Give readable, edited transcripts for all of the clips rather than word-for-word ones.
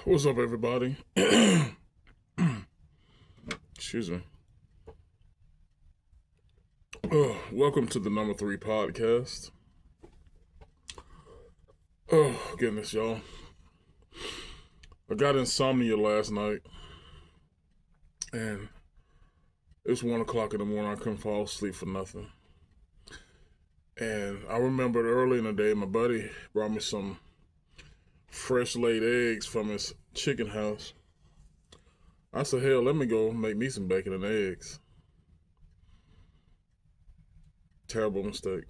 What's up, everybody? Excuse me. Welcome to the number 3 podcast. Oh, goodness, y'all. I got insomnia last night, and it's 1 o'clock in the morning. I couldn't fall asleep for nothing. And I remembered early in the day, my buddy brought me some fresh laid eggs from his chicken house. I said, hell, let me go make me some bacon and eggs. Terrible mistake.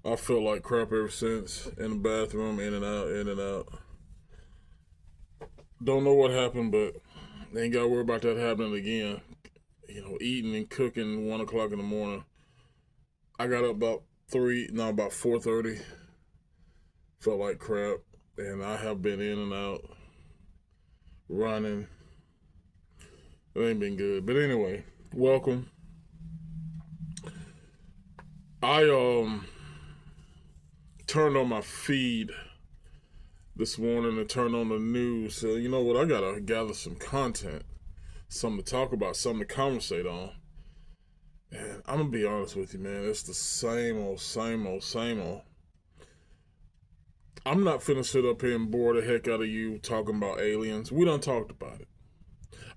I felt like crap ever since. In the bathroom, in and out, in and out. Don't know what happened, but ain't got to worry about that happening again. You know, eating and cooking 1 o'clock in the morning. I got up about 4:30. Felt like crap, and I have been in and out, running. It ain't been good, but anyway, welcome. I turned on my feed this morning and turned on the news. So you know what? I gotta gather some content, something to talk about, something to conversate on. And I'm gonna be honest with you, man. It's the same old, same old, same old. I'm not finna sit up here and bore the heck out of you talking about aliens. We done talked about it.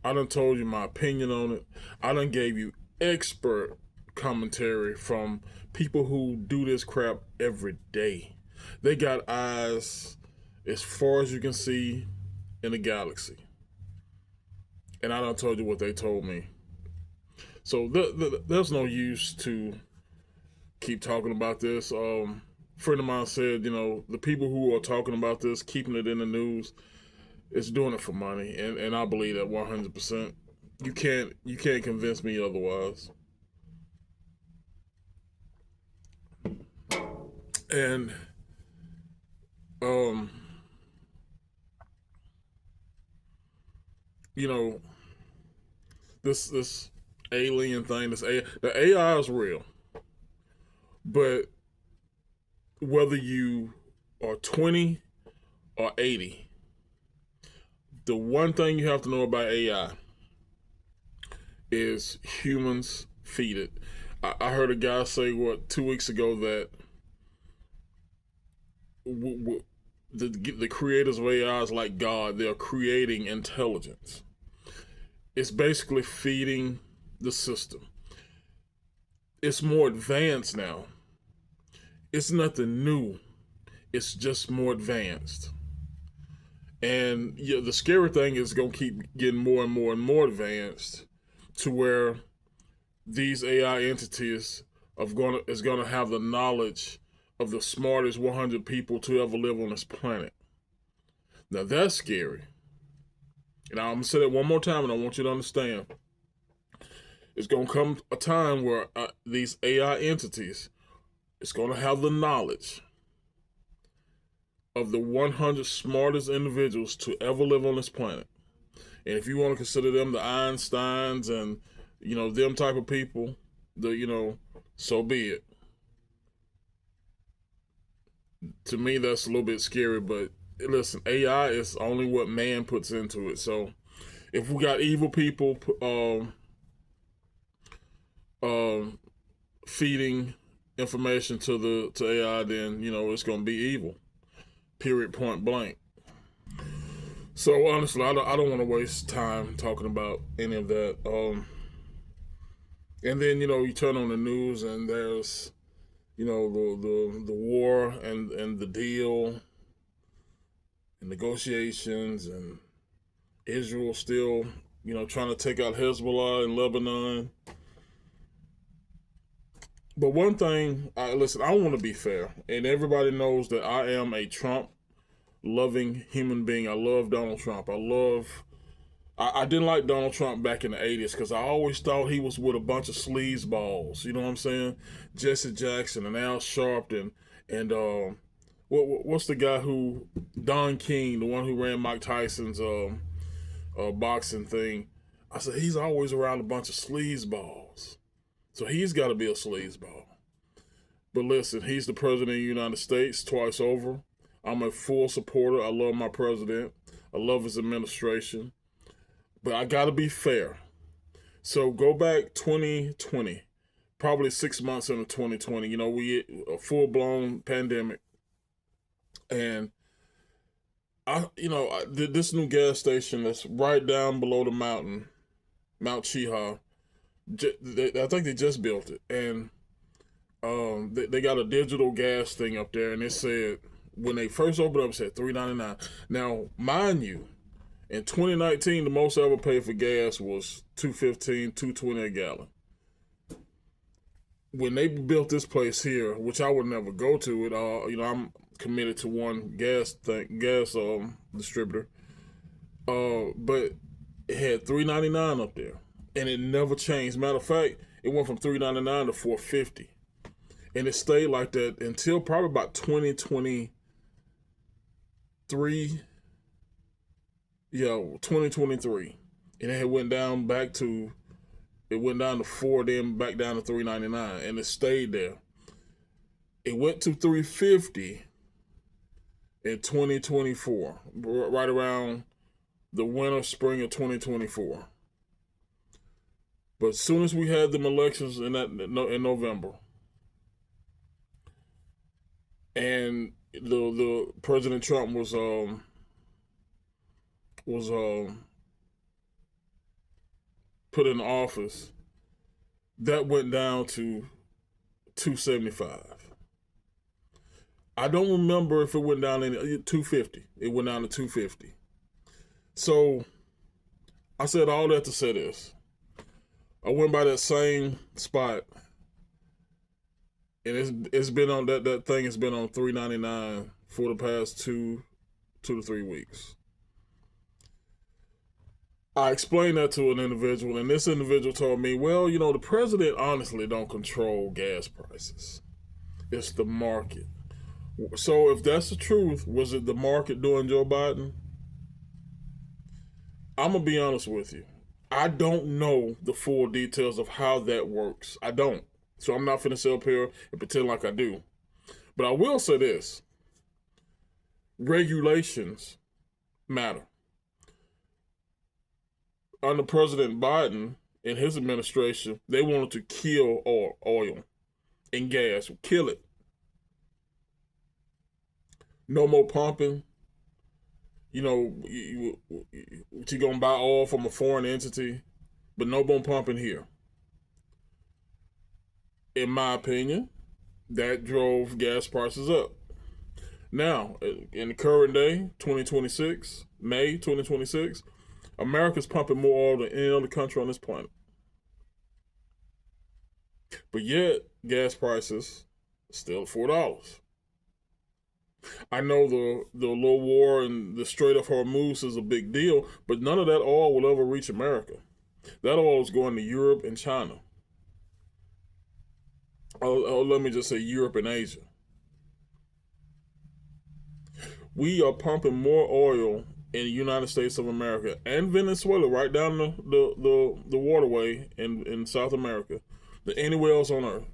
I done told you my opinion on it. I done gave you expert commentary from people who do this crap every day. They got eyes as far as you can see in the galaxy. And I done told you what they told me. So there's no use to keep talking about this. Friend of mine said, you know, the people who are talking about this, keeping it in the news, is doing it for money, and I believe that 100%. You can't convince me otherwise. And you know, this alien thing, the AI is real, but whether you are 20 or 80, the one thing you have to know about AI is humans feed it. I heard a guy say 2 weeks ago that the creators of AI is like God. They're creating intelligence. It's basically feeding the system. It's more advanced now. It's nothing new. It's just more advanced. And yeah, the scary thing is going to keep getting more and more and more advanced to where these AI entities is going to have the knowledge of the smartest 100 people to ever live on this planet. Now that's scary. And I'm going to say that one more time, and I want you to understand. It's going to come a time where these AI entities is going to have the knowledge of the 100 smartest individuals to ever live on this planet. And if you want to consider them the Einsteins and, you know, them type of people, so be it. To me, that's a little bit scary, but listen, AI is only what man puts into it. So if we got evil people feeding information to AI, then, you know, it's going to be evil. Period, point blank. So honestly, I don't want to waste time talking about any of that. And then, you know, you turn on the news and there's, you know, the war and the deal and negotiations, and Israel still, you know, trying to take out Hezbollah in Lebanon. But one thing, I want to be fair, and everybody knows that I am a Trump loving human being. I love Donald Trump. I didn't like Donald Trump back in the 80s because I always thought he was with a bunch of sleazeballs. You know what I'm saying? Jesse Jackson and Al Sharpton and what's the guy who, Don King, the one who ran Mike Tyson's boxing thing. I said, he's always around a bunch of sleazeballs. So he's got to be a sleazeball. But listen, he's the president of the United States twice over. I'm a full supporter. I love my president. I love his administration. But I got to be fair. So go back 2020, probably 6 months into 2020. We a full blown pandemic, and I did this new gas station that's right down below the mountain, Mount Cheaha. I think they just built it, and they got a digital gas thing up there, and it said when they first opened up, it said $3.99. Now, mind you, in 2019, the most I ever paid for gas was $2.15, $2.20 a gallon. When they built this place here, which I would never go to it, I'm committed to one gas distributor, but it had $3.99 up there, and it never changed. Matter of fact, it went from $3.99 to $4.50, and it stayed like that until probably about 2023. Yeah, 2023, and it went down to $4, then back down to $3.99, and it stayed there. It went to $3.50 in 2024, right around the winter, spring of 2024. But as soon as we had them elections in November, and the President Trump was put in office, that went down to $2.75. I don't remember if it went down to $2.50. It went down to $2.50. So I said all that to say this. I went by that same spot, and it's been on that thing has been on $3.99 for the past 2 to 3 weeks. I explained that to an individual, and this individual told me, well, the president honestly don't control gas prices. It's the market. So if that's the truth, was it the market doing Joe Biden? I'm going to be honest with you. I don't know the full details of how that works. I don't. So I'm not finna sit up here and pretend like I do. But I will say this. Regulations matter. Under President Biden and his administration, they wanted to kill oil and gas, kill it. No more pumping. You're gonna buy oil from a foreign entity, but no more pumping here. In my opinion, that drove gas prices up. Now, in the current day, May 2026, America's pumping more oil than any other country on this planet. But yet, gas prices are still $4. I know the little war in the Strait of Hormuz is a big deal, but none of that oil will ever reach America. That oil is going to Europe and China. Let me just say Europe and Asia. We are pumping more oil in the United States of America and Venezuela, right down the waterway in South America, than anywhere else on earth.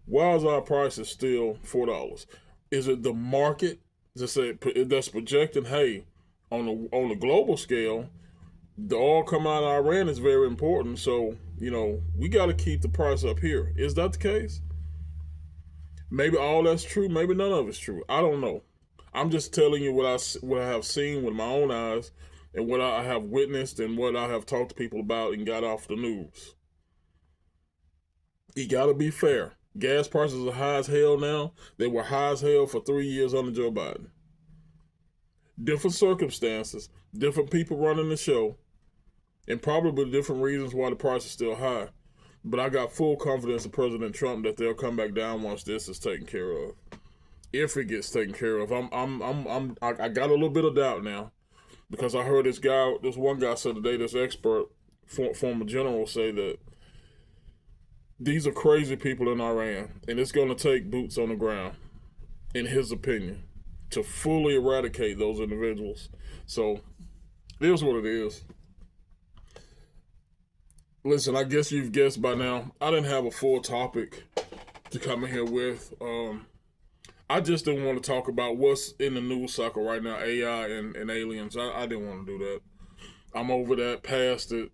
Why is our prices still $4? Is it the market that's projecting, hey, on the global scale, the oil coming out of Iran is very important, so we got to keep the price up here. Is that the case? Maybe all that's true, maybe none of it's true. I don't know. I'm just telling you what I have seen with my own eyes, and what I have witnessed, and what I have talked to people about and got off the news. You got to be fair. Gas prices are high as hell now. They were high as hell for 3 years under Joe Biden. Different circumstances, different people running the show, and probably different reasons why the price is still high. But I got full confidence in President Trump that they'll come back down once this is taken care of. If it gets taken care of, I got a little bit of doubt now, because I heard this one guy said today, this expert, former general, say that these are crazy people in Iran, and it's going to take boots on the ground, in his opinion, to fully eradicate those individuals. So, it is what it is. Listen, I guess you've guessed by now, I didn't have a full topic to come in here with. I just didn't want to talk about what's in the news cycle right now, AI and aliens. I didn't want to do that. I'm over that, past it.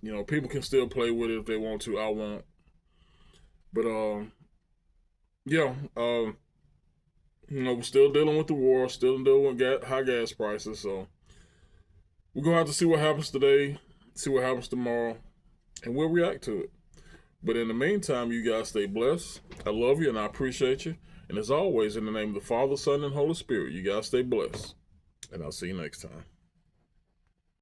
You know, people can still play with it if they want to. I won't. But yeah, you know, we're still dealing with the war, still dealing with high gas prices. So we're gonna have to see what happens today, see what happens tomorrow, and we'll react to it. But in the meantime, you guys stay blessed. I love you and I appreciate you. And as always, in the name of the Father, Son, and Holy Spirit, you guys stay blessed. And I'll see you next time.